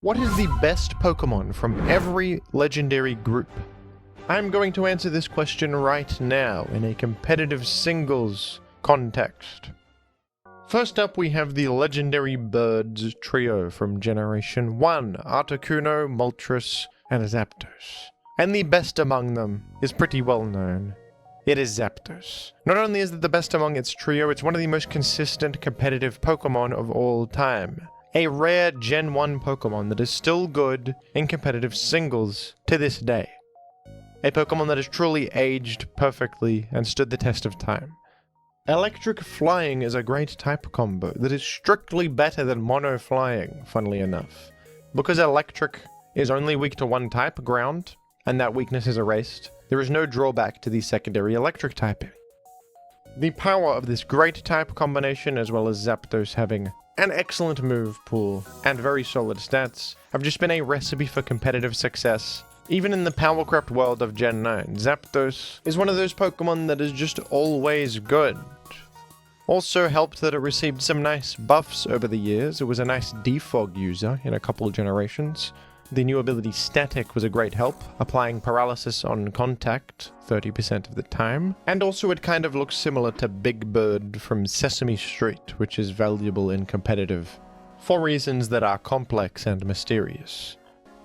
What is the best Pokemon from every legendary group? I'm going to answer this question right now in a competitive singles context. First up, we have the legendary birds trio from Generation 1, Articuno, Moltres, and Zapdos. And the best among them is pretty well known. It is Zapdos. Not only is it the best among its trio, it's one of the most consistent competitive Pokemon of all time. A rare Gen 1 Pokemon that is still good in competitive singles to this day. A Pokemon that has truly aged perfectly and stood the test of time. Electric Flying is a great type combo that is strictly better than Mono Flying, funnily enough. Because Electric is only weak to one type, Ground, and that weakness is erased, there is no drawback to the secondary Electric typing. The power of this great type combination, as well as Zapdos having an excellent move pool and very solid stats, have just been a recipe for competitive success. Even in the power-crept world of Gen 9, Zapdos is one of those Pokemon that is just always good. Also helped that it received some nice buffs over the years. It was a nice defog user in a couple generations. The new ability Static was a great help, applying paralysis on contact 30% of the time. And also it kind of looks similar to Big Bird from Sesame Street, which is valuable in competitive, for reasons that are complex and mysterious.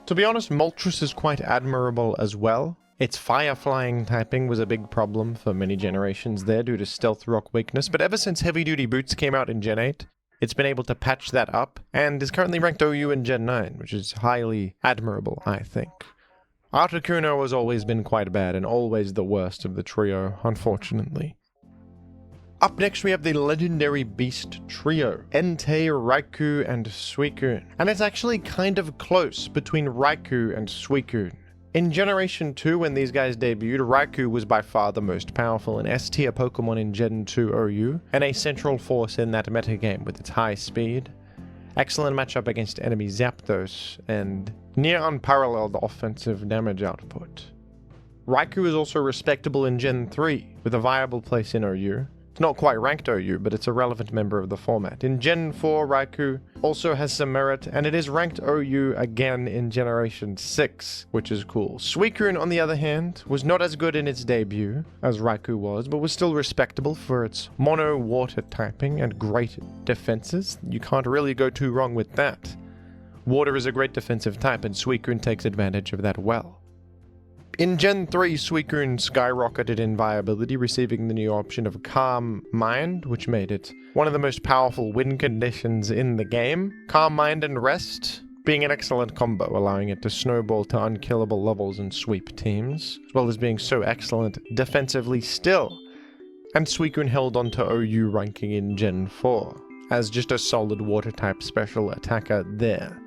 To be honest, Moltres is quite admirable as well. Its fire flying typing was a big problem for many generations there due to stealth rock weakness, but ever since heavy duty boots came out in Gen 8, it's been able to patch that up, and is currently ranked OU in Gen 9, which is highly admirable, I think. Articuno has always been quite bad, and always the worst of the trio, unfortunately. Up next we have the legendary beast trio, Entei, Raikou, and Suicune. And it's actually kind of close between Raikou and Suicune. In Generation 2, when these guys debuted, Raikou was by far the most powerful and S-tier Pokemon in Gen 2 OU, and a central force in that metagame with its high speed, excellent matchup against enemy Zapdos, and near unparalleled offensive damage output. Raikou is also respectable in Gen 3, with a viable place in OU. It's not quite ranked OU, but it's a relevant member of the format. In Gen 4, Raikou also has some merit, and it is ranked OU again in Generation 6, which is cool. Suicune, on the other hand, was not as good in its debut as Raikou was, but was still respectable for its mono-water typing and great defenses. You can't really go too wrong with that. Water is a great defensive type, and Suicune takes advantage of that well. In Gen 3, Suicune skyrocketed in viability, receiving the new option of Calm Mind, which made it one of the most powerful win conditions in the game. Calm Mind and Rest being an excellent combo, allowing it to snowball to unkillable levels and sweep teams, as well as being so excellent defensively still. And Suicune held on to OU ranking in Gen 4, as just a solid water-type special attacker there.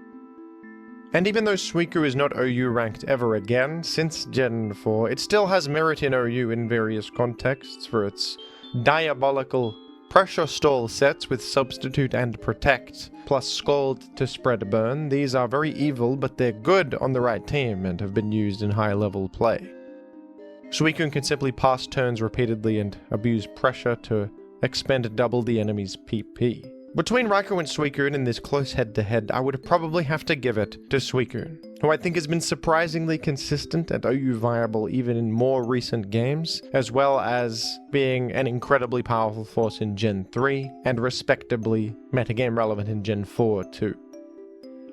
And even though Suicune is not OU ranked ever again since Gen 4, it still has merit in OU in various contexts for its diabolical pressure stall sets with Substitute and Protect, plus Scald to spread burn. These are very evil, but they're good on the right team and have been used in high-level play. Suicune can simply pass turns repeatedly and abuse pressure to expend double the enemy's PP. Between Raikou and Suicune in this close head-to-head, I would probably have to give it to Suicune, who I think has been surprisingly consistent and OU viable even in more recent games, as well as being an incredibly powerful force in Gen 3, and respectably metagame relevant in Gen 4 too.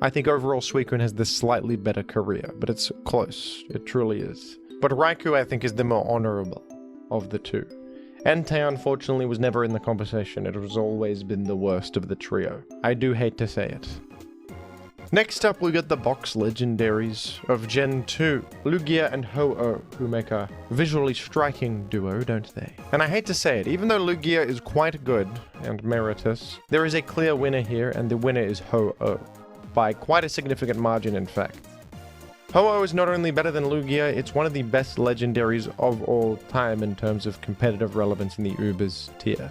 I think overall Suicune has the slightly better career, but it's close, it truly is. But Raikou I think is the more honorable of the two. Entei unfortunately was never in the conversation, it has always been the worst of the trio. I do hate to say it. Next up we got the box legendaries of Gen 2, Lugia and Ho-Oh, who make a visually striking duo, don't they? And I hate to say it, even though Lugia is quite good and meritus, there is a clear winner here, and the winner is Ho-Oh, by quite a significant margin in fact. Ho-Oh is not only better than Lugia, it's one of the best legendaries of all time in terms of competitive relevance in the Ubers tier.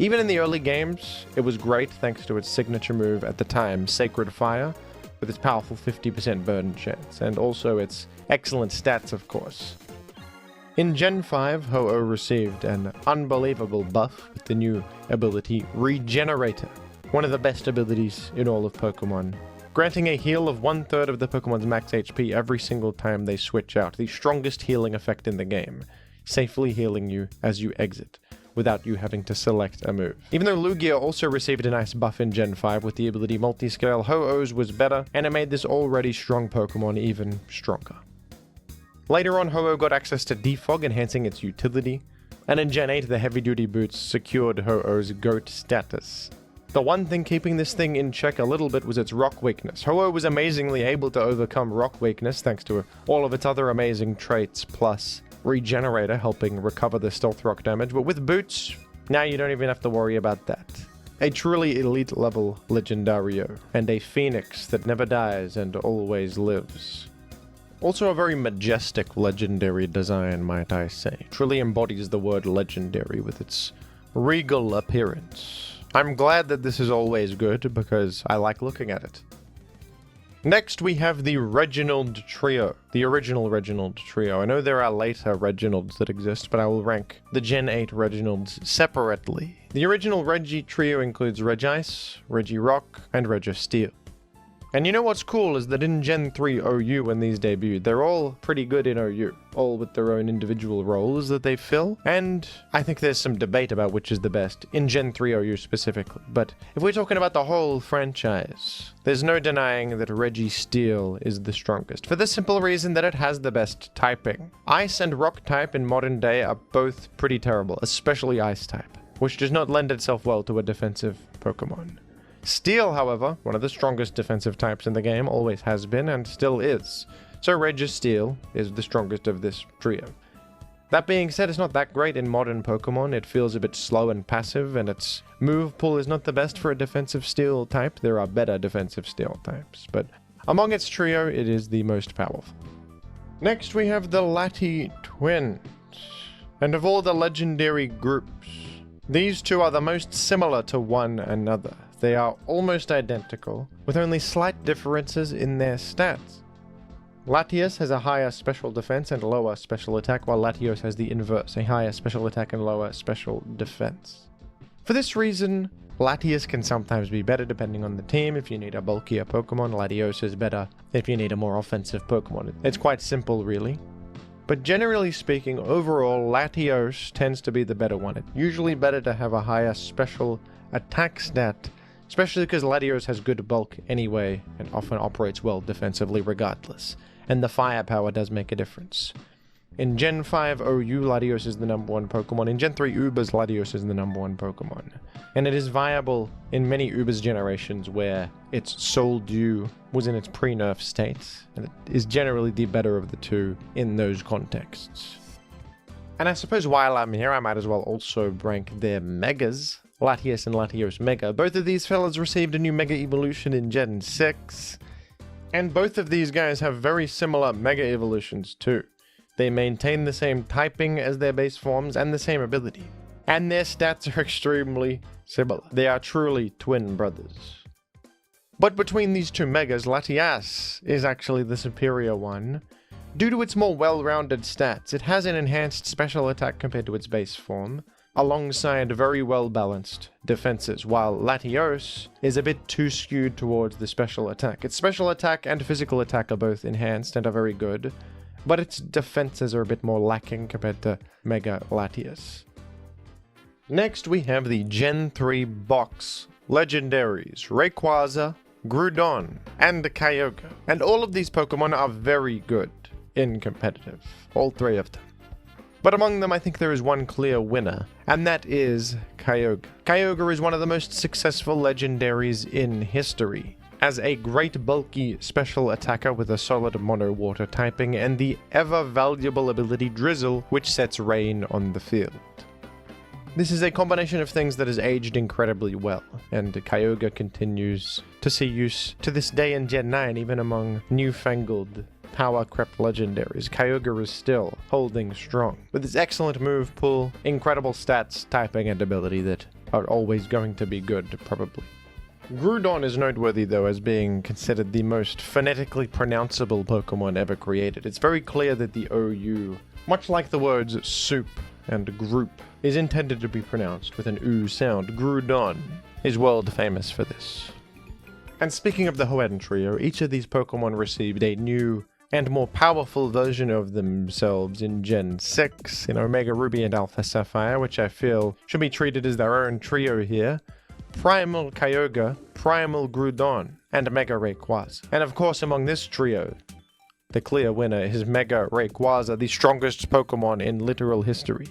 Even in the early games, it was great thanks to its signature move at the time, Sacred Fire, with its powerful 50% burn chance, and also its excellent stats of course. In Gen 5, Ho-Oh received an unbelievable buff with the new ability Regenerator, one of the best abilities in all of Pokemon. granting a heal of 1/3 of the Pokemon's max HP every single time they switch out, the strongest healing effect in the game, safely healing you as you exit, without you having to select a move. Even though Lugia also received a nice buff in Gen 5 with the ability Multiscale, Ho-Oh's was better, and it made this already strong Pokemon even stronger. Later on, Ho-Oh got access to Defog, enhancing its utility, and in Gen 8 the heavy-duty boots secured Ho-Oh's GOAT status. The one thing keeping this thing in check a little bit was its rock weakness. Ho-Oh was amazingly able to overcome rock weakness thanks to all of its other amazing traits, plus Regenerator helping recover the stealth rock damage, but with boots, now you don't even have to worry about that. A truly elite level Legendario, and a phoenix that never dies and always lives. Also a very majestic legendary design, might I say. Truly embodies the word legendary with its regal appearance. I'm glad that this is always good because I like looking at it. Next, we have the Reginald Trio, the original Reginald Trio. I know there are later Reginalds that exist, but I will rank the Gen 8 Reginalds separately. The original Regi Trio includes Regice, Regirock, and Registeel. And you know what's cool is that in Gen 3 OU when these debuted, they're all pretty good in OU, all with their own individual roles that they fill, and I think there's some debate about which is the best, in Gen 3 OU specifically, but if we're talking about the whole franchise, there's no denying that Registeel is the strongest, for the simple reason that it has the best typing. Ice and Rock type in modern day are both pretty terrible, especially Ice type, which does not lend itself well to a defensive Pokemon. Steel, however, one of the strongest defensive types in the game, always has been and still is. So Registeel is the strongest of this trio. That being said, it's not that great in modern Pokemon. It feels a bit slow and passive, and its move pool is not the best for a defensive steel type. There are better defensive steel types, but among its trio, it is the most powerful. Next, we have the Lati Twins. And of all the legendary groups, these two are the most similar to one another. They are almost identical, with only slight differences in their stats. Latios has a higher special defense and lower special attack, while Latios has the inverse, a higher special attack and lower special defense. For this reason, Latios can sometimes be better depending on the team. If you need a bulkier Pokemon, Latios is better if you need a more offensive Pokemon. It's quite simple, really. But generally speaking, overall, Latios tends to be the better one. It's usually better to have a higher special attack stat, especially because Latios has good bulk anyway and often operates well defensively regardless, and the firepower does make a difference. In Gen 5 OU, Latios is the number one Pokemon. In Gen 3 Ubers, Latios is the number one Pokemon. And it is viable in many Ubers generations where its Soul Dew was in its pre-nerf state, and it is generally the better of the two in those contexts. And I suppose while I'm here, I might as well also rank their Megas. Latios and Latios Mega. Both of these fellas received a new Mega Evolution in Gen 6. And both of these guys have very similar Mega Evolutions too. They maintain the same typing as their base forms and the same ability. And their stats are extremely similar. They are truly twin brothers. But between these two Megas, Latias is actually the superior one. Due to its more well-rounded stats, it has an enhanced special attack compared to its base form, alongside very well-balanced defenses, while Latios is a bit too skewed towards the special attack. Its special attack and physical attack are both enhanced and are very good, but its defenses are a bit more lacking compared to Mega Latios. Next, we have the Gen 3 box legendaries, Rayquaza, Groudon, and Kyogre. And all of these Pokemon are very good in competitive, all three of them. But among them, I think there is one clear winner, and that is Kyogre. Kyogre is one of the most successful legendaries in history, as a great bulky special attacker with a solid mono water typing and the ever valuable ability Drizzle, which sets rain on the field. This is a combination of things that has aged incredibly well, and Kyogre continues to see use to this day in Gen 9, even among newfangled power crept legendaries. Kyogre is still holding strong, with its excellent move pool, incredible stats, typing, and ability that are always going to be good, probably. Groudon is noteworthy, though, as being considered the most phonetically pronounceable Pokemon ever created. It's very clear that the OU, much like the words soup and group, is intended to be pronounced with an oo sound. Groudon is world famous for this. And speaking of the Hoenn trio, each of these Pokemon received a new and more powerful version of themselves in Gen 6, in Omega Ruby and Alpha Sapphire, which I feel should be treated as their own trio here. Primal Kyogre, Primal Groudon, and Mega Rayquaza. And of course among this trio, the clear winner is Mega Rayquaza, the strongest Pokemon in literal history.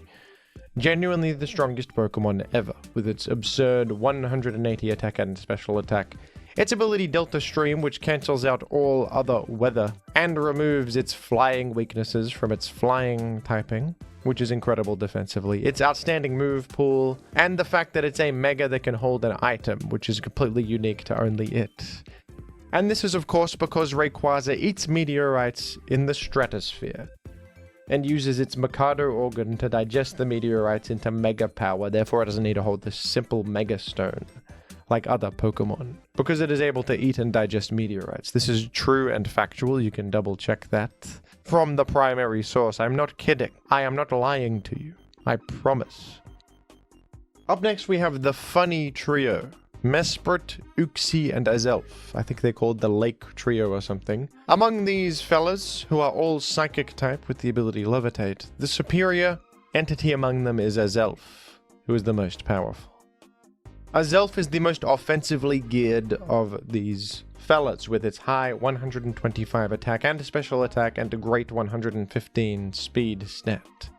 Genuinely the strongest Pokemon ever, with its absurd 180 attack and special attack. Its ability Delta Stream, which cancels out all other weather, and removes its flying weaknesses from its flying typing, which is incredible defensively. Its outstanding move pool, and the fact that it's a Mega that can hold an item, which is completely unique to only it. And this is of course because Rayquaza eats meteorites in the stratosphere, and uses its Mikado organ to digest the meteorites into Mega power, therefore it doesn't need to hold this simple Mega Stone like other Pokemon, because it is able to eat and digest meteorites. This is true and factual, you can double check that from the primary source. I'm not kidding. I am not lying to you. I promise. Up next we have the funny trio. Mesprit, Uxie, and Azelf. I think they called the Lake Trio or something. Among these fellas, who are all psychic type with the ability Levitate, the superior entity among them is Azelf, who is the most powerful. Azelf is the most offensively geared of these fellas, with its high 125 attack and special attack and a great 115 speed stat.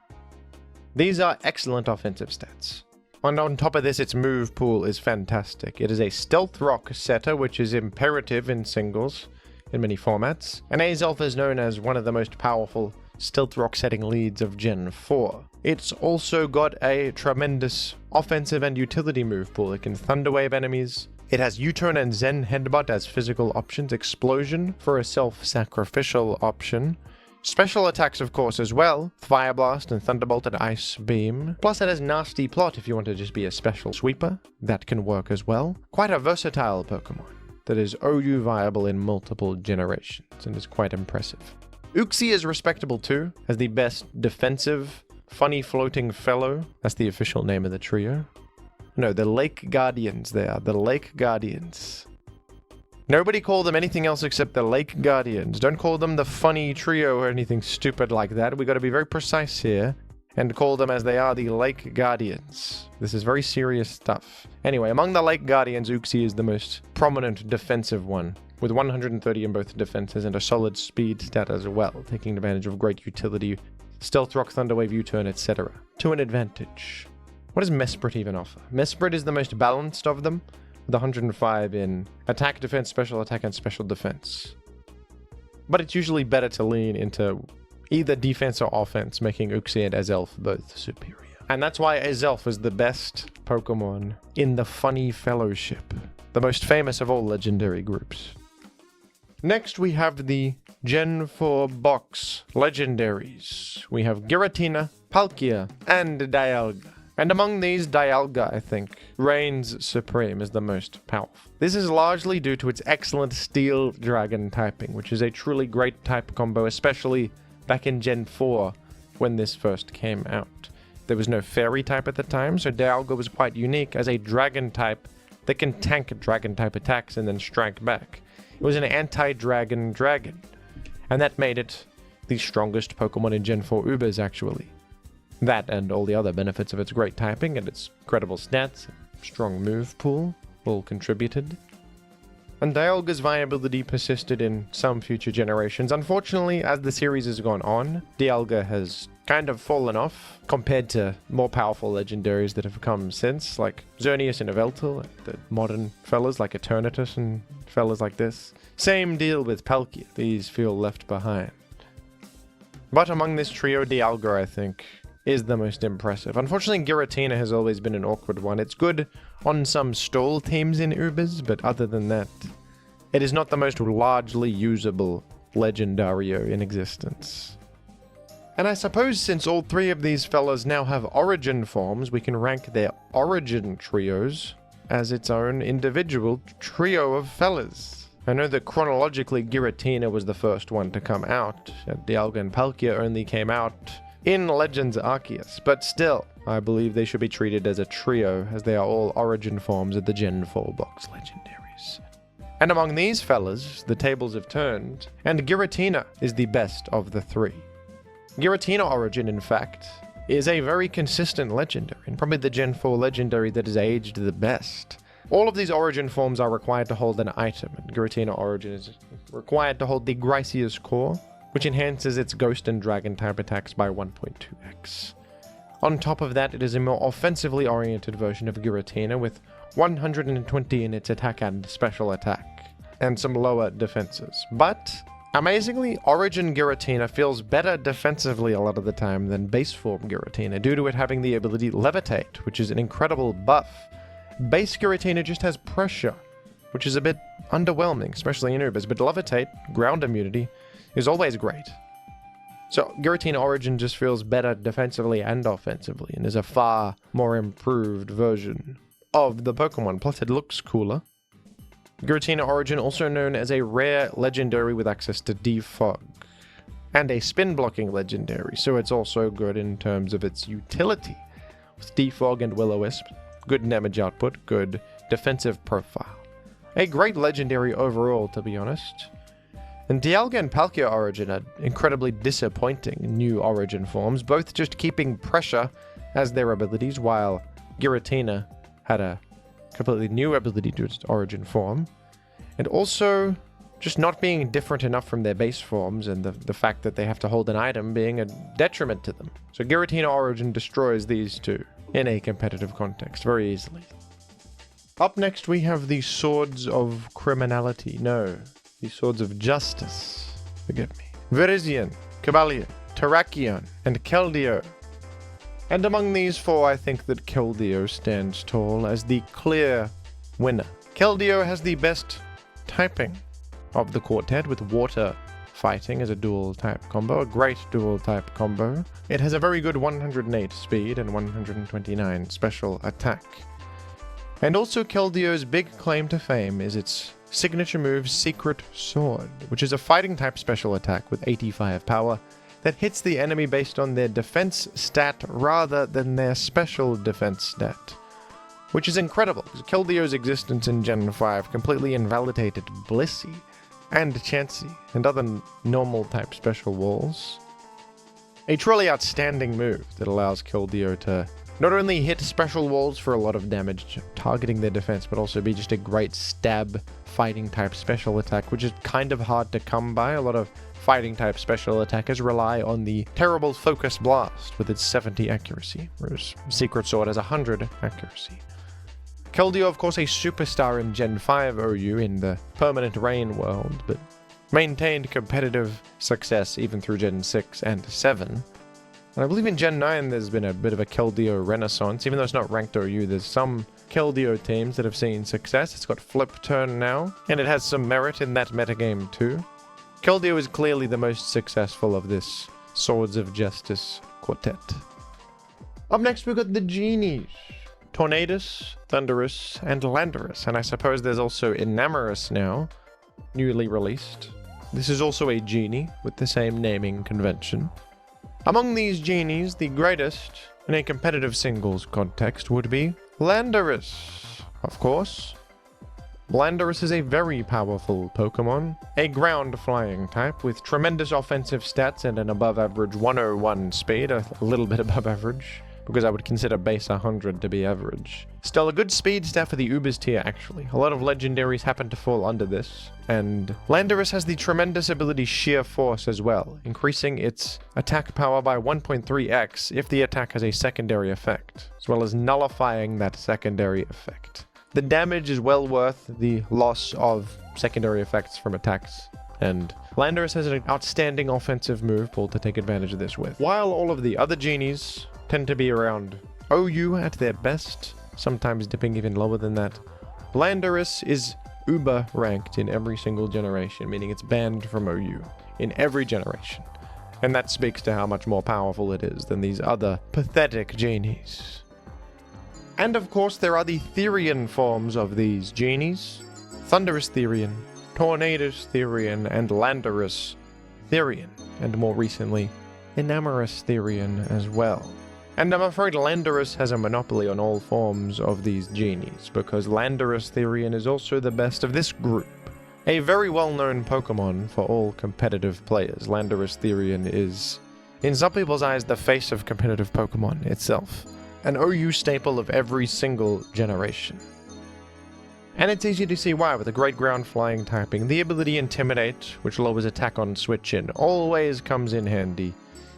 These are excellent offensive stats. And on top of this, its move pool is fantastic. It is a Stealth Rock setter, which is imperative in singles in many formats, and Azelf is known as one of the most powerful Stealth Rock setting leads of Gen 4. It's also got a tremendous offensive and utility move pool. It can Thunder Wave enemies. It has U-Turn and Zen Headbutt as physical options, Explosion for a self-sacrificial option. Special attacks, of course, as well. Fire Blast and Thunderbolt and Ice Beam. Plus it has Nasty Plot if you want to just be a special sweeper. That can work as well. Quite a versatile Pokemon that is OU viable in multiple generations and is quite impressive. Uxie is respectable too, as the best defensive, funny floating fellow. That's the official name of the trio. No, the Lake Guardians they are. The Lake Guardians. Nobody call them anything else except the Lake Guardians. Don't call them the funny trio or anything stupid like that. We got to be very precise here and call them as they are, the Lake Guardians. This is very serious stuff. Anyway, among the Lake Guardians, Uxie is the most prominent defensive one, with 130 in both defenses and a solid speed stat as well, taking advantage of great utility, Stealth Rock, Thunder Wave, U-Turn, etc. to an advantage. What does Mesprit even offer? Mesprit is the most balanced of them, with 105 in attack, defense, special attack, and special defense. But it's usually better to lean into either defense or offense, making Uxie and Azelf both superior. And that's why Azelf is the best Pokemon in the Funny Fellowship, the most famous of all legendary groups. Next we have the Gen 4 box legendaries. We have Giratina, Palkia, and Dialga. And among these, Dialga, I think, reigns supreme as the most powerful. This is largely due to its excellent Steel Dragon typing, which is a truly great type combo, especially back in Gen 4 when this first came out. There was no Fairy type at the time, so Dialga was quite unique as a Dragon type that can tank Dragon type attacks and then strike back. It was an anti-Dragon dragon, and that made it the strongest Pokemon in Gen 4 Ubers, actually. That and all the other benefits of its great typing and its incredible stats, strong move pool, all contributed. And Dialga's viability persisted in some future generations. Unfortunately, as the series has gone on, Dialga has kind of fallen off compared to more powerful legendaries that have come since, like Xerneas and Yveltal, the modern fellas like Eternatus and fellas like this. Same deal with Palkia, these feel left behind. But among this trio, Dialga, I think, is the most impressive. Unfortunately, Giratina has always been an awkward one. It's good on some stall teams in Ubers, but other than that, it is not the most largely usable Legendario in existence. And I suppose since all three of these fellas now have origin forms, we can rank their origin trios as its own individual trio of fellas. I know that chronologically Giratina was the first one to come out, and Dialga and Palkia only came out in Legends Arceus, but still, I believe they should be treated as a trio, as they are all origin forms of the Gen 4 box legendaries. And among these fellas, the tables have turned, and Giratina is the best of the three. Giratina Origin, in fact, is a very consistent legendary, and probably the Gen 4 legendary that has aged the best. All of these Origin forms are required to hold an item, and Giratina Origin is required to hold the Gracious Core, which enhances its Ghost and Dragon type attacks by 1.2x. On top of that, it is a more offensively oriented version of Giratina with 120 in its attack and special attack, and some lower defenses. But, amazingly, Origin Giratina feels better defensively a lot of the time than base form Giratina, due to it having the ability Levitate, which is an incredible buff. Base Giratina just has pressure, which is a bit underwhelming, especially in Ubers, but Levitate, ground immunity, is always great. So Giratina Origin just feels better defensively and offensively, and is a far more improved version of the Pokemon, plus it looks cooler. Giratina Origin, also known as a rare legendary with access to Defog, and a spin blocking legendary, so it's also good in terms of its utility. With Defog and Will-O-Wisp, good damage output, good defensive profile. A great legendary overall, to be honest. And Dialga and Palkia Origin are incredibly disappointing new Origin forms, both just keeping pressure as their abilities, while Giratina had a completely new ability to its Origin form, and also just not being different enough from their base forms, and the fact that they have to hold an item being a detriment to them. So Giratina Origin destroys these two in a competitive context very easily. Up next we have the Swords of Criminality. No, the Swords of Justice. Forgive me. Virizion, Cobalion, Terrakion, and Keldeo. And among these four, I think that Keldeo stands tall as the clear winner. Keldeo has the best typing of the quartet, with water fighting as a dual type combo, a great dual type combo. It has a very good 108 speed and 129 special attack. And also Keldeo's big claim to fame is its signature move Secret Sword, which is a fighting type special attack with 85 power that hits the enemy based on their defense stat rather than their special defense stat. Which is incredible, because Keldeo's existence in Gen 5 completely invalidated Blissey and Chansey and other normal type special walls. A truly outstanding move that allows Keldeo to not only hit special walls for a lot of damage, targeting their defense, but also be just a great stab fighting type special attack, which is kind of hard to come by. A lot of fighting type special attackers rely on the terrible Focus Blast with its 70 accuracy, whereas Secret Sword has 100 accuracy. Keldeo, of course, a superstar in Gen 5 OU in the Permanent Rain world, but maintained competitive success even through Gen 6 and 7. And I believe in Gen 9 there's been a bit of a Keldeo renaissance. Even though it's not ranked OU, there's some Keldeo teams that have seen success. It's got Flip Turn now, and it has some merit in that metagame too. Keldeo is clearly the most successful of this Swords of Justice quartet. Up next we've got the Genies. Tornadus, Thundurus, and Landorus, and I suppose there's also Enamorus now, newly released. This is also a genie with the same naming convention. Among these genies, the greatest in a competitive singles context would be Landorus, of course. Landorus is a very powerful Pokemon, a ground flying type with tremendous offensive stats and an above average 101 speed, a little bit above average, because I would consider base 100 to be average. Still a good speed stat for the Ubers tier actually. A lot of legendaries happen to fall under this, and Landorus has the tremendous ability Sheer Force as well, increasing its attack power by 1.3x if the attack has a secondary effect, as well as nullifying that secondary effect. The damage is well worth the loss of secondary effects from attacks, and Landorus has an outstanding offensive move pool to take advantage of this with. While all of the other genies tend to be around OU at their best, sometimes dipping even lower than that, Landorus is Uber ranked in every single generation, meaning it's banned from OU in every generation. And that speaks to how much more powerful it is than these other pathetic genies. And of course there are the Therian forms of these genies. Thundurus Therian, Tornadus Therian, and Landorus Therian, and more recently, Enamorus Therian as well. And I'm afraid Landorus has a monopoly on all forms of these genies, because Landorus Therian is also the best of this group. A very well-known Pokemon for all competitive players, Landorus Therian is, in some people's eyes, the face of competitive Pokemon itself. An OU staple of every single generation. And it's easy to see why, with a great ground flying typing. The ability Intimidate, which lowers attack on switch in, always comes in handy.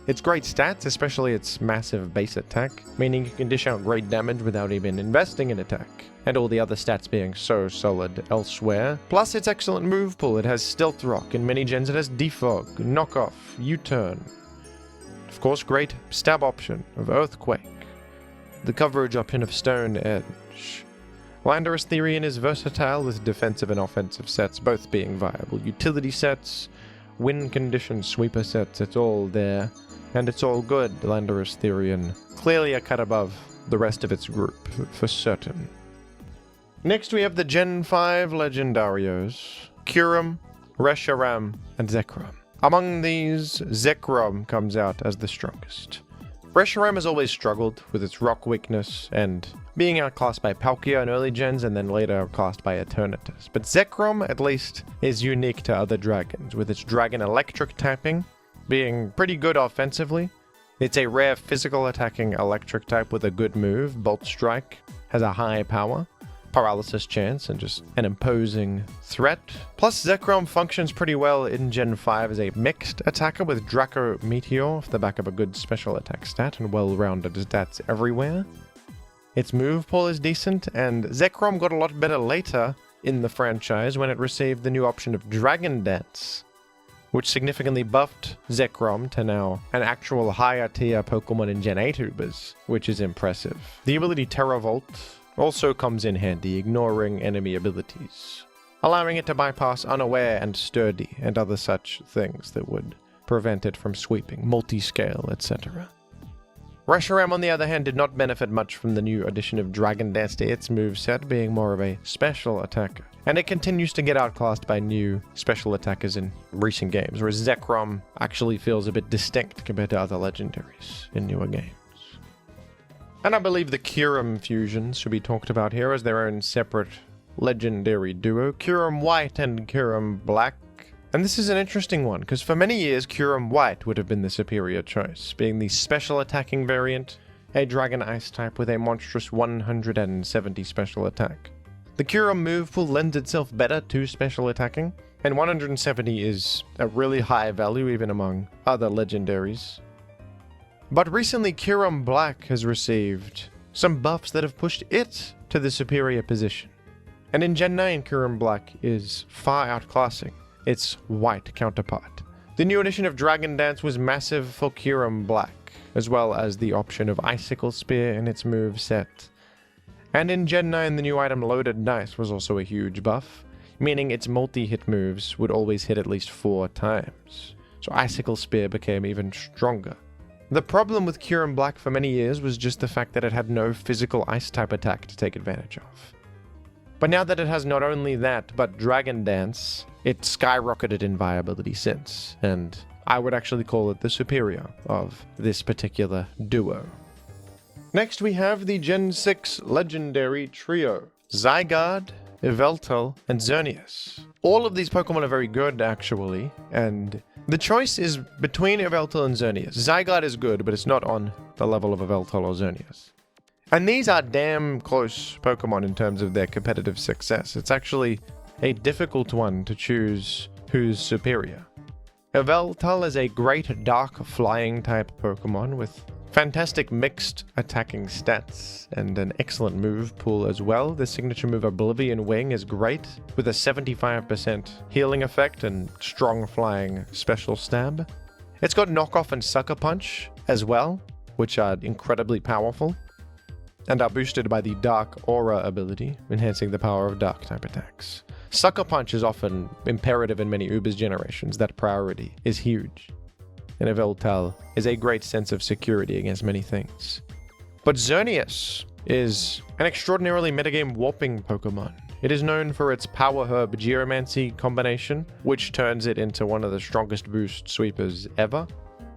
Its great stats, especially its massive base attack, meaning you can dish out great damage without even investing in attack, and all the other stats being so solid elsewhere. Plus its excellent move pool, it has Stealth Rock, in many gens it has Defog, Knock Off, U-Turn. Of course, great stab option of Earthquake. The coverage option of Stone Edge. Landorus Therian is versatile with defensive and offensive sets both being viable. Utility sets, win condition sweeper sets, it's all there. And it's all good, Landorus Therian. Clearly a cut above the rest of its group, for certain. Next we have the Gen 5 Legendarios. Kyurem, Reshiram, and Zekrom. Among these, Zekrom comes out as the strongest. Reshiram has always struggled with its rock weakness and being outclassed by Palkia in early gens and then later outclassed by Eternatus. But Zekrom, at least, is unique to other dragons, with its dragon electric typing being pretty good offensively. It's a rare physical attacking electric type with a good move. Bolt Strike has a high power, paralysis chance, and just an imposing threat. Plus, Zekrom functions pretty well in Gen 5 as a mixed attacker with Draco Meteor off the back of a good special attack stat and well-rounded stats everywhere. Its move pool is decent, and Zekrom got a lot better later in the franchise when it received the new option of Dragon Dance, which significantly buffed Zekrom to now an actual higher tier Pokemon in Gen 8 Ubers, which is impressive. The ability Terra Volt also comes in handy, ignoring enemy abilities, allowing it to bypass Unaware and Sturdy and other such things that would prevent it from sweeping, multi-scale, etc. Reshiram, on the other hand, did not benefit much from the new addition of Dragon Dance to its moveset, being more of a special attacker. And it continues to get outclassed by new special attackers in recent games, whereas Zekrom actually feels a bit distinct compared to other legendaries in newer games. And I believe the Kyurem fusions should be talked about here as their own separate legendary duo, Kyurem White and Kyurem Black. And this is an interesting one, because for many years Kyurem White would have been the superior choice, being the special attacking variant, a Dragon Ice type with a monstrous 170 special attack. The Kyurem move pool lends itself better to special attacking, and 170 is a really high value even among other legendaries. But recently Kyurem Black has received some buffs that have pushed it to the superior position. And in Gen 9 Kyurem Black is far outclassing its white counterpart. The new addition of Dragon Dance was massive for Kyurem Black, as well as the option of Icicle Spear in its move set. And in Gen 9 the new item Loaded Dice was also a huge buff, meaning its multi-hit moves would always hit at least 4 times. So Icicle Spear became even stronger. The problem with Kyurem Black for many years was just the fact that it had no physical ice type attack to take advantage of. But now that it has not only that, but Dragon Dance, it skyrocketed in viability since, and I would actually call it the superior of this particular duo. Next we have the Gen 6 legendary trio, Zygarde, Yveltal, and Xerneas. All of these Pokemon are very good actually, and the choice is between Yveltal and Xerneas. Zygarde is good, but it's not on the level of Yveltal or Xerneas. And these are damn close Pokemon in terms of their competitive success. It's actually a difficult one to choose who's superior. Yveltal is a great dark flying type Pokemon with fantastic mixed attacking stats and an excellent move pool as well. The signature move Oblivion Wing is great with a 75% healing effect and strong flying special stab. It's got Knockoff and Sucker Punch as well, which are incredibly powerful and are boosted by the Dark Aura ability, enhancing the power of dark type attacks. Sucker Punch is often imperative in many Ubers generations. That priority is huge. And Yveltal is a great sense of security against many things. But Xerneas is an extraordinarily metagame warping Pokemon. It is known for its Power Herb Geomancy combination, which turns it into one of the strongest boost sweepers ever.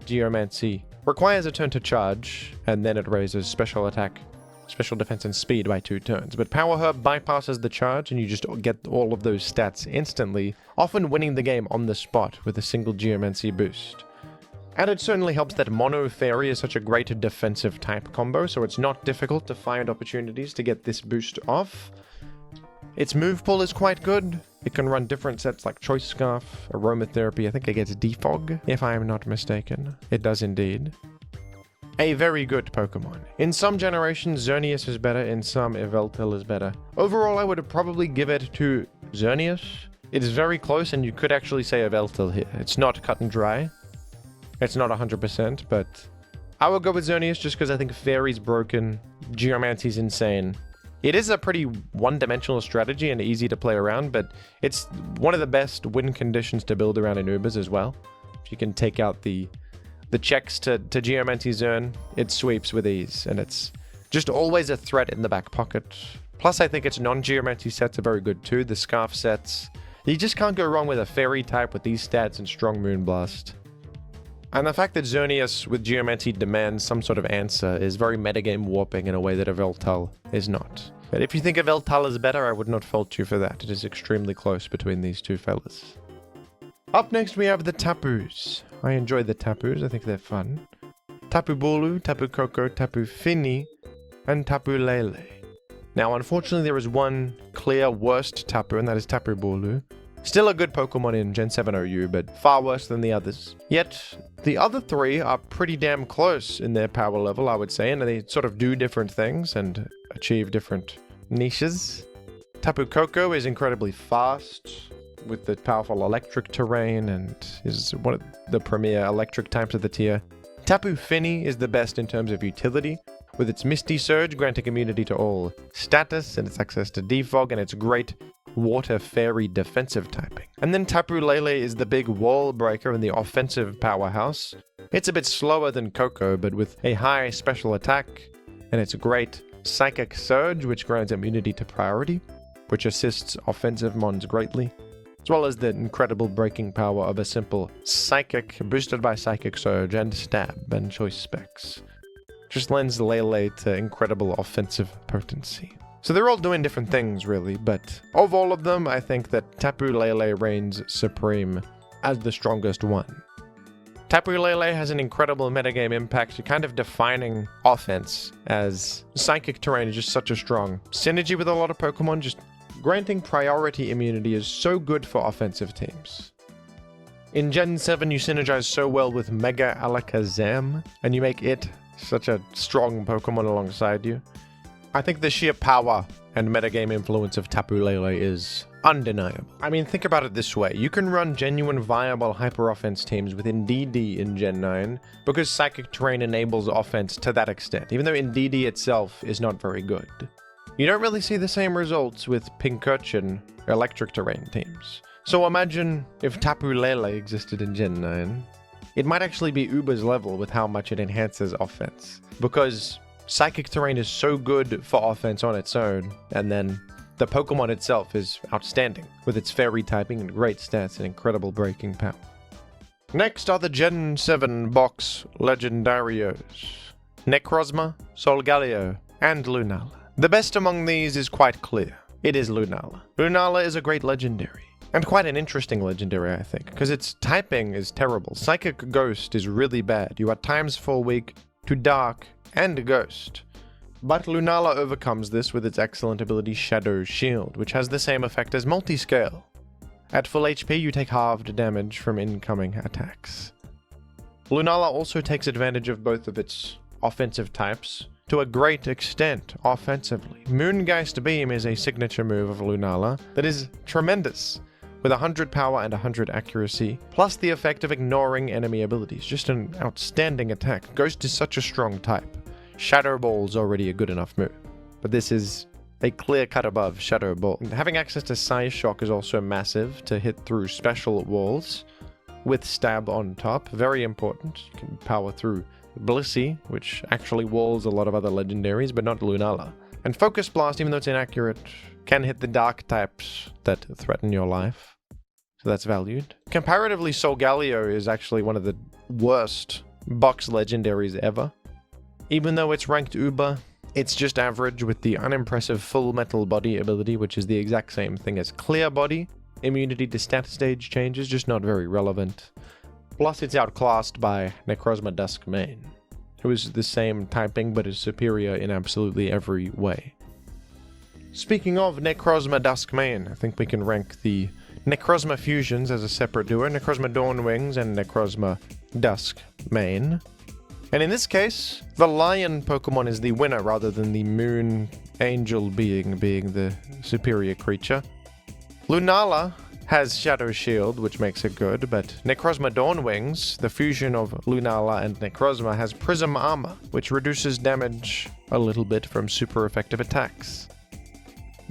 Geomancy requires a turn to charge, and then it raises special attack special defense and speed by 2 turns. But Power Herb bypasses the charge and you just get all of those stats instantly, often winning the game on the spot with a single Geomancy boost. And it certainly helps that Mono Fairy is such a great defensive type combo, so it's not difficult to find opportunities to get this boost off. Its move pool is quite good. It can run different sets like Choice Scarf, Aromatherapy, I think it gets Defog, if I am not mistaken. It does indeed. A very good Pokemon. In some generations, Xerneas is better, in some, Yveltal is better. Overall, I would probably give it to Xerneas. It is very close, and you could actually say Yveltal here. It's not cut and dry. It's not 100%, but I would go with Xerneas just because I think Fairy's broken, Geomancy's insane. It is a pretty one-dimensional strategy and easy to play around, but it's one of the best win conditions to build around in Ubers as well. If you can take out the checks to Geomancy Xern, it sweeps with ease, and it's just always a threat in the back pocket. Plus, I think its non-Geomancy sets are very good too. The Scarf sets. You just can't go wrong with a Fairy type with these stats and strong Moonblast. And the fact that Xerneas with Geomancy demands some sort of answer is very metagame warping in a way that Yveltal is not. But if you think Yveltal is better, I would not fault you for that. It is extremely close between these two fellas. Up next we have the Tapus. I enjoy the Tapus, I think they're fun. Tapu Bulu, Tapu Koko, Tapu Fini, and Tapu Lele. Now unfortunately there is one clear worst Tapu, and that is Tapu Bulu. Still a good Pokemon in Gen 7 OU, but far worse than the others. Yet, the other 3 are pretty damn close in their power level, I would say, and they sort of do different things and achieve different niches. Tapu Koko is incredibly fast, with the powerful electric terrain, and is one of the premier electric types of the tier. Tapu Fini is the best in terms of utility, with its Misty Surge granting immunity to all status, and its access to Defog, and its great Water Fairy defensive typing. And then Tapu Lele is the big wall breaker and the offensive powerhouse. It's a bit slower than Koko, but with a high special attack, and its great Psychic Surge, which grants immunity to priority, which assists offensive mons greatly, as well as the incredible breaking power of a simple Psychic boosted by Psychic Surge and Stab and Choice Specs. Just lends Lele to incredible offensive potency. So they're all doing different things, really, but of all of them, I think that Tapu Lele reigns supreme as the strongest one. Tapu Lele has an incredible metagame impact, kind of defining offense, as Psychic Terrain is just such a strong synergy with a lot of Pokemon. Just granting priority immunity is so good for offensive teams. In Gen 7, you synergize so well with Mega Alakazam, and you make it such a strong Pokemon alongside you. I think the sheer power and metagame influence of Tapu Lele is undeniable. I mean, think about it this way. You can run genuine viable hyper-offense teams with Indeedee in Gen 9 because Psychic Terrain enables offense to that extent, even though Indeedee itself is not very good. You don't really see the same results with Pincurchin Electric Terrain teams. So imagine if Tapu Lele existed in Gen 9. It might actually be Uber's level with how much it enhances offense, because Psychic Terrain is so good for offense on its own, and then the Pokemon itself is outstanding, with its fairy typing and great stats and incredible breaking power. Next are the Gen 7 box Legendarios: Necrozma, Solgaleo, and Lunala. The best among these is quite clear. It is Lunala. Lunala is a great legendary, and quite an interesting legendary, I think, because its typing is terrible. Psychic Ghost is really bad. You at times fall weak to Dark and Ghost. But Lunala overcomes this with its excellent ability Shadow Shield, which has the same effect as Multiscale. At full HP, you take halved damage from incoming attacks. Lunala also takes advantage of both of its offensive types to a great extent offensively. Moongeist Beam is a signature move of Lunala that is tremendous, with 100 power and 100 accuracy, plus the effect of ignoring enemy abilities. Just an outstanding attack. Ghost is such a strong type. Shadow Ball's already a good enough move, but this is a clear cut above Shadow Ball. Having access to Psyshock is also massive to hit through special walls, with Stab on top. Very important. You can power through Blissey, which actually walls a lot of other legendaries, but not Lunala. And Focus Blast, even though it's inaccurate, can hit the dark types that threaten your life. So that's valued. Comparatively, Solgaleo is actually one of the worst box legendaries ever. Even though it's ranked Uber, It's just average with the unimpressive full metal body ability, which is the exact same thing as clear body. Immunity to stat stage changes, just not very relevant. Plus it's outclassed by Necrozma Dusk Mane, who is the same typing but is superior in absolutely every way. Speaking of Necrozma Dusk Mane, I think we can rank the Necrozma fusions as a separate duo, Necrozma Dawnwings and Necrozma Dusk Mane. And in this case, the lion Pokemon is the winner rather than the moon angel being the superior creature. Lunala has Shadow Shield, which makes it good, but Necrozma Dawnwings, the fusion of Lunala and Necrozma, has Prism Armor, which reduces damage a little bit from super effective attacks.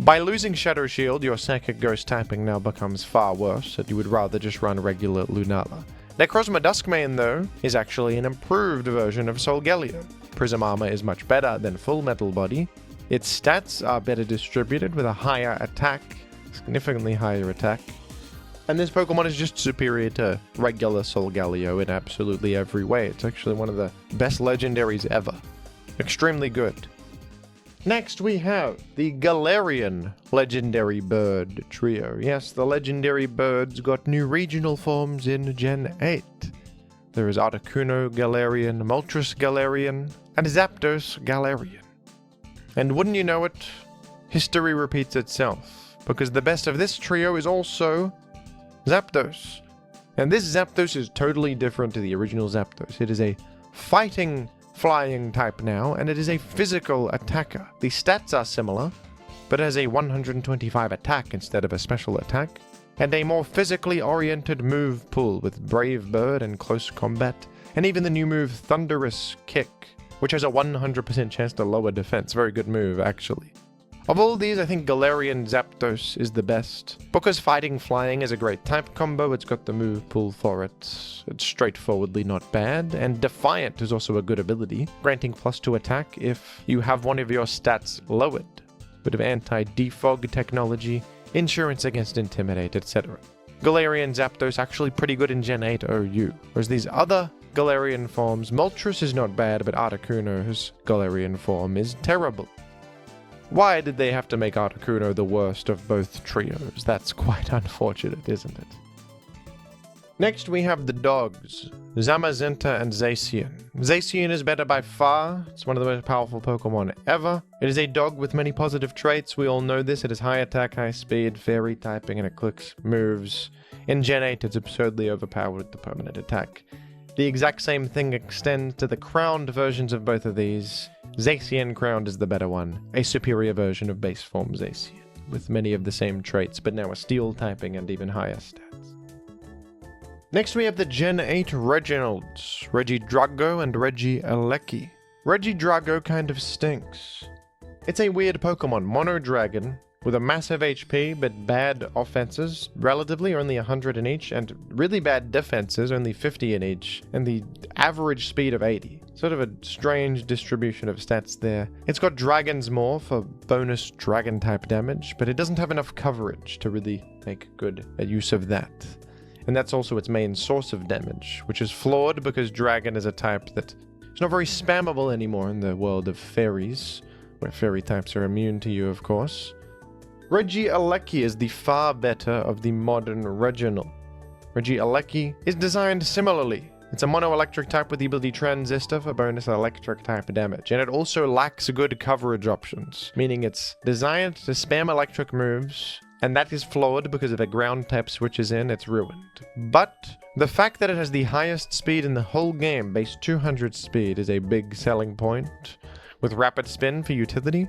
By losing Shadow Shield, your Psychic Ghost typing now becomes far worse, and you would rather just run regular Lunala. Necrozma Duskmane, though, is actually an improved version of Solgaleo. Prism Armor is much better than Full Metal Body. Its stats are better distributed with a higher attack, significantly higher attack. And this Pokemon is just superior to regular Solgaleo in absolutely every way. It's actually one of the best legendaries ever. Extremely good. Next we have the Galarian legendary bird trio. Yes, the legendary birds got new regional forms in Gen 8. There is Articuno Galarian, Moltres Galarian, and Zapdos Galarian. And wouldn't you know it, history repeats itself, because the best of this trio is also Zapdos. And this Zapdos is totally different to the original Zapdos. It is a fighting flying type now, and it is a physical attacker. The stats are similar, but it has a 125 attack instead of a special attack, and a more physically oriented move pool with Brave Bird and Close Combat, and even the new move Thunderous Kick, which has a 100% chance to lower defense. Very good move, actually. Of all these, I think Galarian Zapdos is the best. Because fighting flying is a great type combo, it's got the move pool for it. It's straightforwardly not bad, and Defiant is also a good ability, granting +2 attack if you have one of your stats lowered. Bit of anti-defog technology, insurance against Intimidate, etc. Galarian Zapdos actually pretty good in Gen 8 OU, whereas these other Galarian forms, Moltres is not bad, but Articuno's Galarian form is terrible. Why did they have to make Articuno the worst of both trios? That's quite unfortunate, isn't it? Next we have the dogs, Zamazenta and Zacian. Zacian is better by far. It's one of the most powerful Pokemon ever. It is a dog with many positive traits. We all know this. It has high attack, high speed, fairy typing, and it clicks moves. In Gen 8, it's absurdly overpowered with the permanent attack. The exact same thing extends to the crowned versions of both of these. Zacian Crowned is the better one, a superior version of base form Zacian, with many of the same traits, but now a steel typing and even higher stats. Next we have the Gen 8 Reginalds, Regidrago and Regieleki. Regidrago kind of stinks. It's a weird Pokemon, Mono Dragon, with a massive HP but bad offenses, relatively only 100 in each, and really bad defenses, only 50 in each, and the average speed of 80. Sort of a strange distribution of stats there. It's got Dragon's Maw for bonus dragon type damage, but it doesn't have enough coverage to really make good use of that. And that's also its main source of damage, which is flawed because Dragon is a type that is not very spammable anymore in the world of fairies, where fairy types are immune to you, of course. Regieleki is the far better of the modern Reginald. Regieleki is designed similarly. It's a mono-electric type with the ability Transistor for bonus electric type damage, and it also lacks good coverage options, meaning it's designed to spam electric moves, and that is flawed because if a ground type switches in, it's ruined. But the fact that it has the highest speed in the whole game, base 200 speed, is a big selling point, with rapid spin for utility.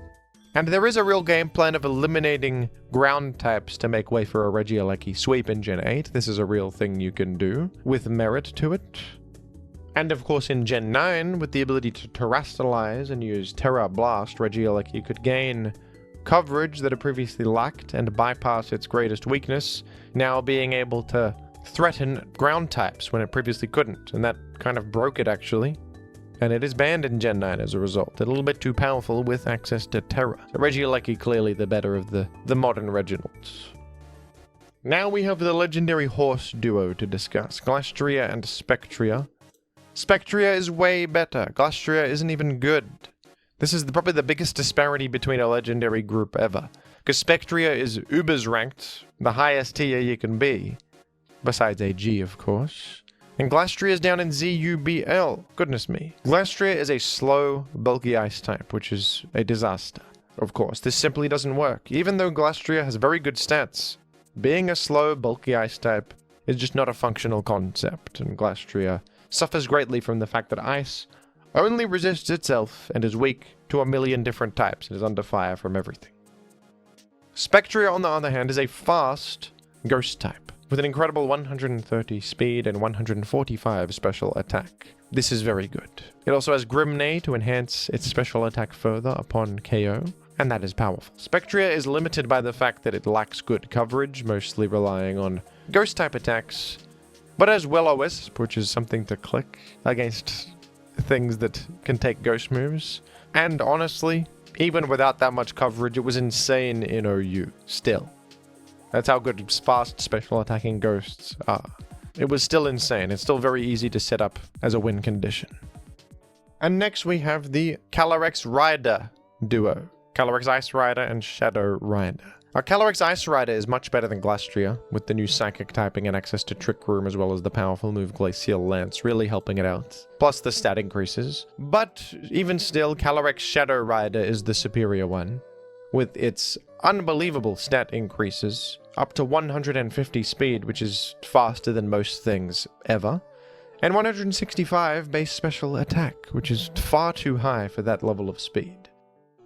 And there is a real game plan of eliminating ground types to make way for a Regieleki sweep in Gen 8. This is a real thing you can do, with merit to it. And of course in Gen 9, with the ability to terrestrialize and use Terra Blast, Regieleki could gain coverage that it previously lacked and bypass its greatest weakness, now being able to threaten ground types when it previously couldn't. And that kind of broke it, actually. And it is banned in Gen 9 as a result. A little bit too powerful with access to Terra. So Regieleki clearly the better of the modern Reginalds. Now we have the legendary horse duo to discuss, Glastria and Spectria. Spectria is way better. Glastria isn't even good. This is probably the biggest disparity between a legendary group ever. Because Spectria is Uber's ranked, the highest tier you can be. Besides AG, of course. And Glastria is down in ZUBL. Goodness me. Glastria is a slow, bulky ice type, which is a disaster. Of course, this simply doesn't work. Even though Glastria has very good stats, being a slow, bulky ice type is just not a functional concept, and Glastria suffers greatly from the fact that ice only resists itself and is weak to a million different types and is under fire from everything. Spectria, on the other hand, is a fast ghost type, with an incredible 130 speed and 145 special attack. This is very good. It also has Grimnay to enhance its special attack further upon KO, and that is powerful. Spectria is limited by the fact that it lacks good coverage, mostly relying on ghost type attacks, but has Will-O-Wisp, which is something to click against things that can take ghost moves. And honestly, even without that much coverage, it was insane in OU, still. That's how good fast special attacking ghosts are. It was still insane. It's still very easy to set up as a win condition. And next we have the Calyrex Rider duo. Calyrex Ice Rider and Shadow Rider. Our Calyrex Ice Rider is much better than Glastria, with the new Psychic typing and access to Trick Room as well as the powerful move Glacial Lance, really helping it out. Plus the stat increases. But even still, Calyrex Shadow Rider is the superior one, with its unbelievable stat increases, up to 150 speed, which is faster than most things ever, and 165 base special attack, which is far too high for that level of speed.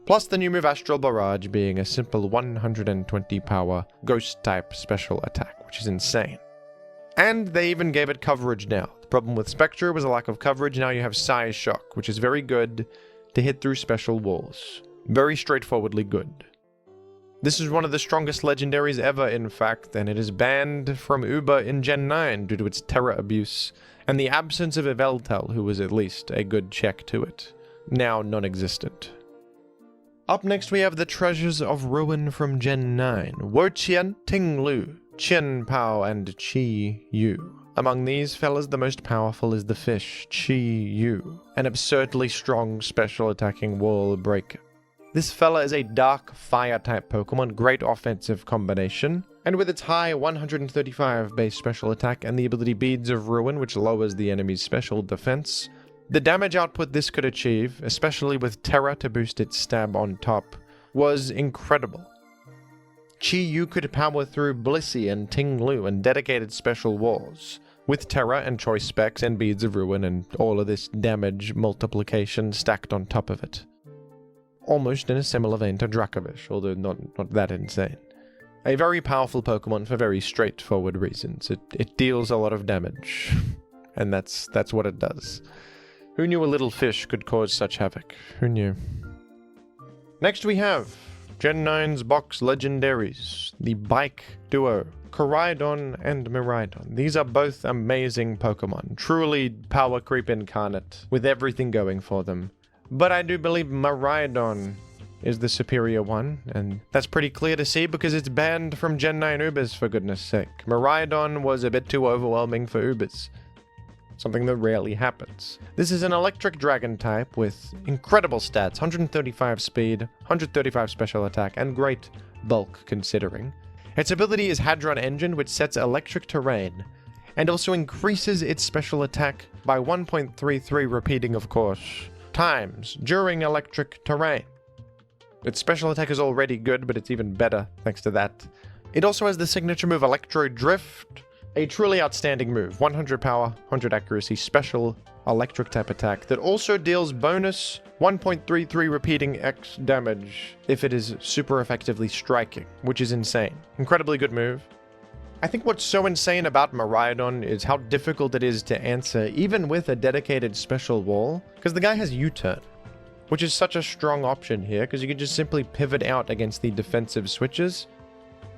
Plus the new move Astral Barrage being a simple 120 power ghost type special attack, which is insane. And they even gave it coverage now. The problem with Spectre was a lack of coverage. Now you have Size Shock, which is very good to hit through special walls. Very straightforwardly good. This is one of the strongest legendaries ever, in fact, and it is banned from Uber in Gen 9 due to its terror abuse and the absence of Yveltal, who was at least a good check to it. Now non-existent. Up next we have the Treasures of Ruin from Gen 9. Woqian, Tinglu, Qian Pao, and Qi Yu. Among these fellas, the most powerful is the fish, Qi Yu, an absurdly strong special attacking wall breaker. This fella is a dark fire type Pokemon, great offensive combination, and with its high 135 base special attack and the ability Beads of Ruin, which lowers the enemy's special defense, the damage output this could achieve, especially with Terra to boost its stab on top, was incredible. Qi Yu could power through Blissey and Tinglu and dedicated special walls, with Terra and choice specs and Beads of Ruin and all of this damage multiplication stacked on top of it. Almost in a similar vein to Dracovish, although not that insane. A very powerful Pokemon for very straightforward reasons. It deals a lot of damage, and that's what it does. Who knew a little fish could cause such havoc? Who knew? Next we have Gen 9's box legendaries, the bike duo, Koraidon and Miraidon. These are both amazing Pokemon, truly power creep incarnate, with everything going for them. But I do believe Miraidon is the superior one, and that's pretty clear to see because it's banned from Gen 9 Ubers, for goodness sake. Miraidon was a bit too overwhelming for Ubers. Something that rarely happens. This is an electric dragon type with incredible stats, 135 speed, 135 special attack, and great bulk considering. Its ability is Hadron Engine, which sets electric terrain, and also increases its special attack by 1.33 repeating, of course, times during electric terrain. Its special attack is already good, but it's even better thanks to that. It also has the signature move Electro Drift, a truly outstanding move, 100 power, 100 accuracy, special electric type attack that also deals bonus 1.33 repeating X damage if it is super effectively striking, which is insane. Incredibly good move. I think what's so insane about Miraidon is how difficult it is to answer even with a dedicated special wall, because the guy has U-turn, which is such a strong option here because you can just simply pivot out against the defensive switches.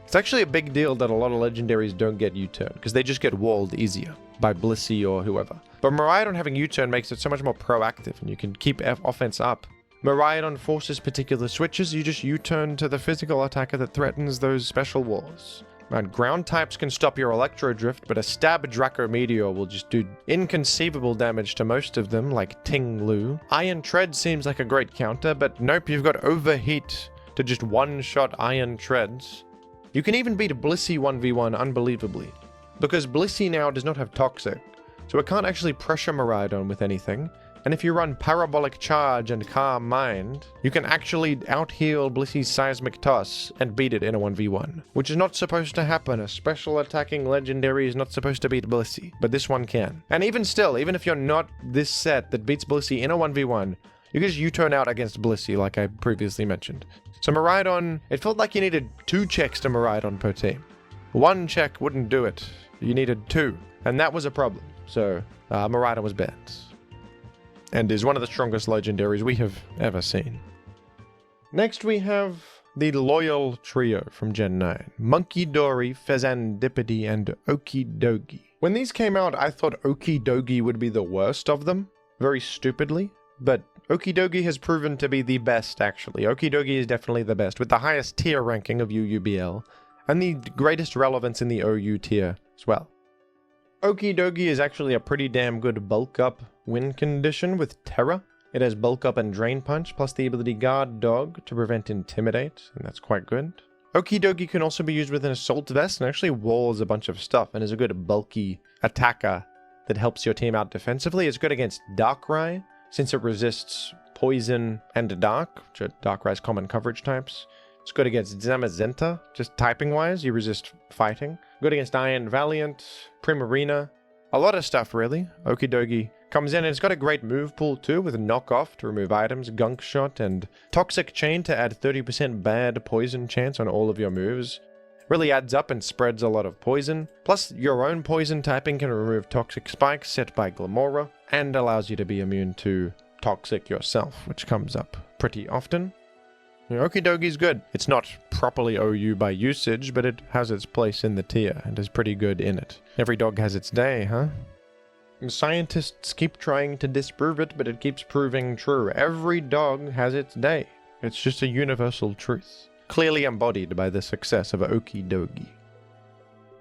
It's actually a big deal that a lot of legendaries don't get U-turn, because they just get walled easier by Blissey or whoever. But Miraidon having U-turn makes it so much more proactive, and you can keep offense up. Miraidon forces particular switches, you just U-turn to the physical attacker that threatens those special walls. Ground types can stop your Electro Drift, but a Stab Draco Meteor will just do inconceivable damage to most of them, like Ting Lu. Iron Tread seems like a great counter, but nope, you've got Overheat to just one-shot Iron Treads. You can even beat Blissey 1v1 unbelievably, because Blissey now does not have Toxic, so it can't actually pressure Miraidon with anything. And if you run Parabolic Charge and Calm Mind, you can actually out-heal Blissey's Seismic Toss and beat it in a 1v1, which is not supposed to happen. A special attacking legendary is not supposed to beat Blissey, but this one can. And even still, even if you're not this set that beats Blissey in a 1v1, you can just U-turn out against Blissey like I previously mentioned. So Miraidon, it felt like you needed 2 checks to Miraidon per team. 1 check wouldn't do it. You needed 2, and that was a problem. So Miraidon was banned, and is one of the strongest legendaries we have ever seen. Next we have the Loyal Trio from Gen 9. Munkidori, Fezandipity, and Okidogi. When these came out, I thought Okidogi would be the worst of them, very stupidly, but Okidogi has proven to be the best, actually. Okidogi is definitely the best, with the highest tier ranking of UUBL, and the greatest relevance in the OU tier as well. Okidogi is actually a pretty damn good bulk up win condition with Terra. It has bulk up and drain punch, plus the ability Guard Dog to prevent Intimidate, and that's quite good. Okidogi can also be used with an Assault Vest and actually walls a bunch of stuff, and is a good bulky attacker that helps your team out defensively. It's good against Darkrai, since it resists Poison and Dark, which are Darkrai's common coverage types. It's good against Zamazenta, just typing-wise, you resist fighting. Good against Iron Valiant, Primarina, a lot of stuff really. Okidogi comes in and it's got a great move pool too, with Knock Off to remove items, Gunk Shot, and Toxic Chain to add 30% bad poison chance on all of your moves. Really adds up and spreads a lot of poison. Plus, your own poison typing can remove Toxic Spikes set by Glamora, and allows you to be immune to Toxic yourself, which comes up pretty often. Okidogi's good. It's not properly OU by usage, but it has its place in the tier, and is pretty good in it. Every dog has its day, huh? Scientists keep trying to disprove it, but it keeps proving true. Every dog has its day. It's just a universal truth, clearly embodied by the success of Okidogi.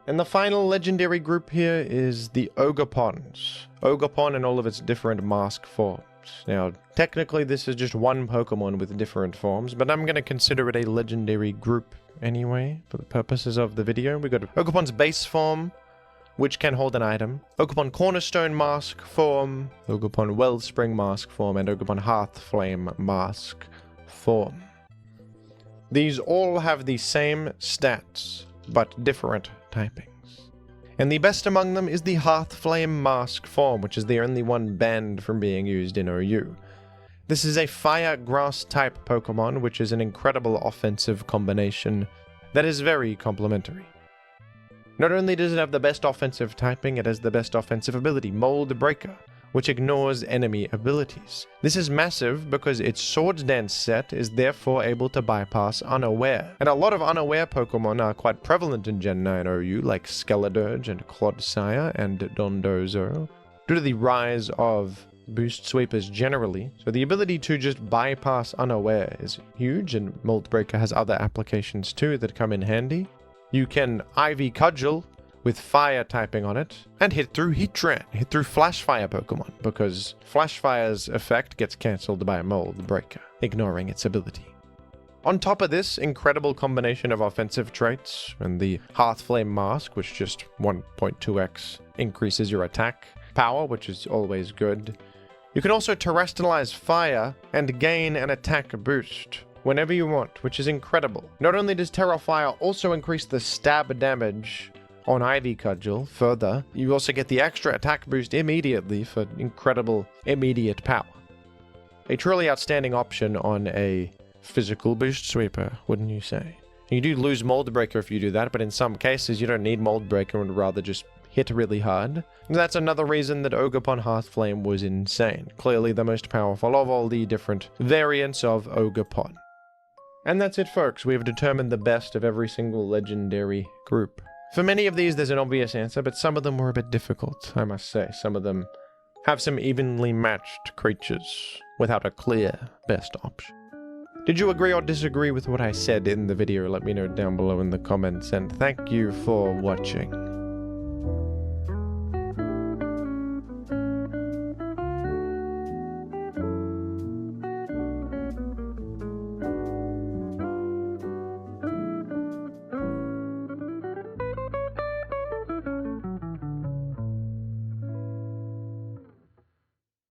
And the final legendary group here is the Ogerpons. Ogerpon in all of its different mask forms. Now, technically this is just one Pokemon with different forms, but I'm going to consider it a legendary group anyway, for the purposes of the video. We've got Ogerpon's base form, which can hold an item, Ogerpon Cornerstone Mask form, Ogerpon Wellspring Mask form, and Ogerpon Hearthflame Mask form. These all have the same stats, but different typings. And the best among them is the Hearthflame Mask form, which is the only one banned from being used in OU. This is a Fire Grass type Pokemon, which is an incredible offensive combination that is very complementary. Not only does it have the best offensive typing, it has the best offensive ability, Mold Breaker, which ignores enemy abilities. This is massive because its Swords Dance set is therefore able to bypass Unaware. And a lot of Unaware Pokemon are quite prevalent in Gen 9 OU, like Skeledirge and Clodsire and Dondozo, due to the rise of boost sweepers generally. So the ability to just bypass Unaware is huge, and Mold Breaker has other applications too that come in handy. You can Ivy Cudgel with fire typing on it, and hit through Heatran, hit through Flash Fire Pokemon, because Flash Fire's effect gets cancelled by a Mold Breaker, ignoring its ability. On top of this incredible combination of offensive traits, and the Hearthflame Mask, which just 1.2x increases your attack power, which is always good, you can also terrestrialize fire and gain an attack boost whenever you want, which is incredible. Not only does Terra Fire also increase the stab damage on Ivy Cudgel further, you also get the extra attack boost immediately for incredible immediate power. A truly outstanding option on a physical boost sweeper, wouldn't you say? You do lose Mold Breaker if you do that, but in some cases you don't need Mold Breaker and would rather just hit really hard. And that's another reason that Ogerpon Hearthflame was insane. Clearly the most powerful of all the different variants of Ogerpon. And that's it, folks. We have determined the best of every single legendary group. For many of these, there's an obvious answer, but some of them were a bit difficult, I must say. Some of them have some evenly matched creatures without a clear best option. Did you agree or disagree with what I said in the video? Let me know down below in the comments, and thank you for watching.